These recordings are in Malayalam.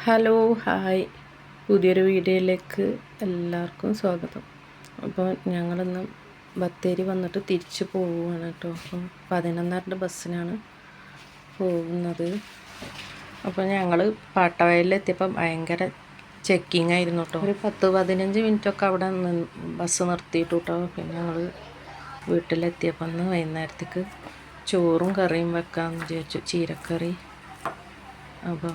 ഹലോ ഹായ്, പുതിയൊരു വീഡിയോയിലേക്ക് എല്ലാവർക്കും സ്വാഗതം. അപ്പോൾ ഞങ്ങളിന്ന് ബത്തേരി വന്നിട്ട് തിരിച്ച് പോവുകയാണ് കേട്ടോ. അപ്പം 11:30 ബസ്സിനാണ് പോകുന്നത്. അപ്പോൾ ഞങ്ങൾ പാട്ടവയലിലെത്തിയപ്പോൾ ഭയങ്കര ചെക്കിങ് ആയിരുന്നു കേട്ടോ. ഒരു 10-15 മിനിറ്റൊക്കെ അവിടെ ബസ് നിർത്തിയിട്ടു കേട്ടോ. പിന്നെ ഞങ്ങൾ വീട്ടിലെത്തിയപ്പോൾ അന്ന് വൈകുന്നേരത്തേക്ക് ചോറും കറിയും വെക്കാമെന്ന് വിചാരിച്ചു, ചീരക്കറി. അപ്പോൾ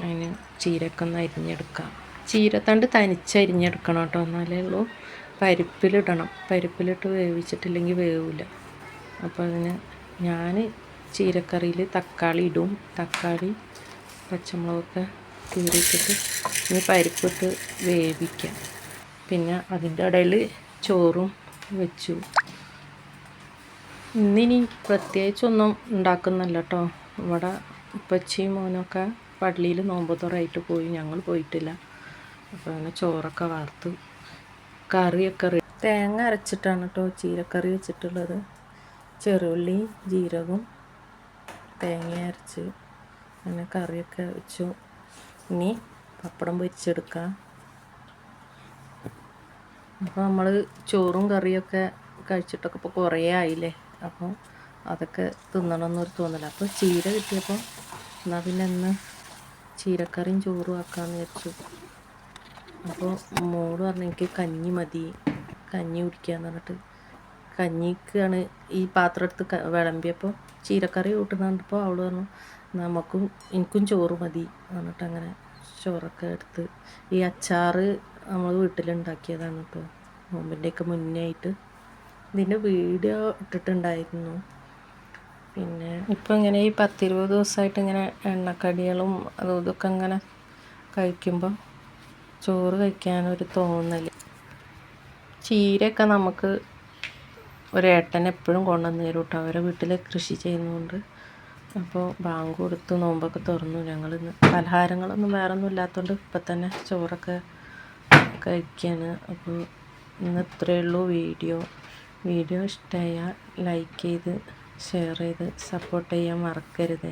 അതിന് ചീരയൊക്കെ ഒന്ന് അരിഞ്ഞെടുക്കാം. ചീരത്തണ്ട് തനിച്ചരിഞ്ഞെടുക്കണം കേട്ടോ, എന്നാലേ ഉള്ളൂ. പരിപ്പിലിടണം, പരിപ്പിലിട്ട് വേവിച്ചിട്ടില്ലെങ്കിൽ വേവില്ല. അപ്പോൾ അതിന് ഞാൻ ചീരക്കറിയിൽ തക്കാളി ഇടും. തക്കാളി പച്ചമുളകൊക്കെ കീറിയിട്ടിട്ട് ഇനി പരിപ്പിട്ട് വേവിക്കാം. പിന്നെ അതിൻ്റെ ഇടയിൽ ചോറും വെച്ചു. ഇന്നിനി പ്രത്യേകിച്ചൊന്നും ഉണ്ടാക്കുന്നില്ല കേട്ടോ. ഇവിടെ ഉപ്പച്ചിയും മോനൊക്കെ പള്ളിയിൽ നോമ്പ് തുറയായിട്ട് പോയി, ഞങ്ങൾ പോയിട്ടില്ല. അപ്പോൾ അങ്ങനെ ചോറൊക്കെ വാർത്ത് കറിയൊക്കെ തേങ്ങ അരച്ചിട്ടാണ് കേട്ടോ ചീരക്കറി വെച്ചിട്ടുള്ളത്. ചെറുള്ളി ജീരകവും തേങ്ങ അരച്ച് അങ്ങനെ കറിയൊക്കെ വെച്ചു. ഇനി പപ്പടം പൊരിച്ചെടുക്കാം. അപ്പോൾ നമ്മൾ ചോറും കറിയൊക്കെ കഴിച്ചിട്ടൊക്കെ ഇപ്പോൾ കുറേ ആയില്ലേ. അപ്പോൾ അതൊക്കെ തിന്നണമെന്നൊരു തോന്നില്ല. അപ്പോൾ ചീര കിട്ടിയപ്പോൾ എന്നാൽ പിന്നെ ഇന്ന് ചീരക്കറിയും ചോറും ആക്കാമെന്ന് വെച്ചു. അപ്പോൾ മോള് പറഞ്ഞു എനിക്ക് കഞ്ഞി മതി, കഞ്ഞി കുടിക്കാമെന്ന് പറഞ്ഞിട്ട് കഞ്ഞിക്കാണ് ഈ പാത്രം എടുത്ത് വിളമ്പിയപ്പോൾ ചീരക്കറി കൂട്ടുന്നുണ്ടപ്പോൾ അവൾ പറഞ്ഞു എനിക്കും ചോറ് മതി എന്നിട്ട് അങ്ങനെ ചോറൊക്കെ എടുത്ത്. ഈ അച്ചാർ നമ്മൾ വീട്ടിലുണ്ടാക്കിയതാണ് കേട്ടോ, നോമ്പിൻ്റെയൊക്കെ മുന്നേ ആയിട്ട്. ഇതിൻ്റെ വീഡിയോ ഇട്ടിട്ടുണ്ടായിരുന്നു. പിന്നെ ഇപ്പം ഇങ്ങനെ ഈ 10-20 ദിവസമായിട്ട് ഇങ്ങനെ എണ്ണക്കടികളും അതും ഇതൊക്കെ ഇങ്ങനെ കഴിക്കുമ്പോൾ ചോറ് കഴിക്കാനൊരു തോന്നൽ. ചീരയൊക്കെ നമുക്ക് ഒരേട്ടൻ എപ്പോഴും കൊണ്ടുവന്ന് തരും കേട്ടോ, അവരെ വീട്ടിൽ കൃഷി ചെയ്യുന്നതുകൊണ്ട്. അപ്പോൾ ബാങ്ക് കൊടുത്ത് നോമ്പൊക്കെ തുറന്നു. ഞങ്ങളിന്ന് പലഹാരങ്ങളൊന്നും വേറൊന്നും ഇല്ലാത്തതുകൊണ്ട് ഇപ്പം തന്നെ ചോറൊക്കെ കഴിക്കുകയാണ്. അപ്പോൾ ഇന്ന് ഇത്രയേ ഉള്ളൂ വീഡിയോ. വീഡിയോ ഇഷ്ടമായാൽ ലൈക്ക് ചെയ്ത് ഷെയർ ചെയ്ത് സപ്പോർട്ട് ചെയ്യാൻ മറക്കരുത്.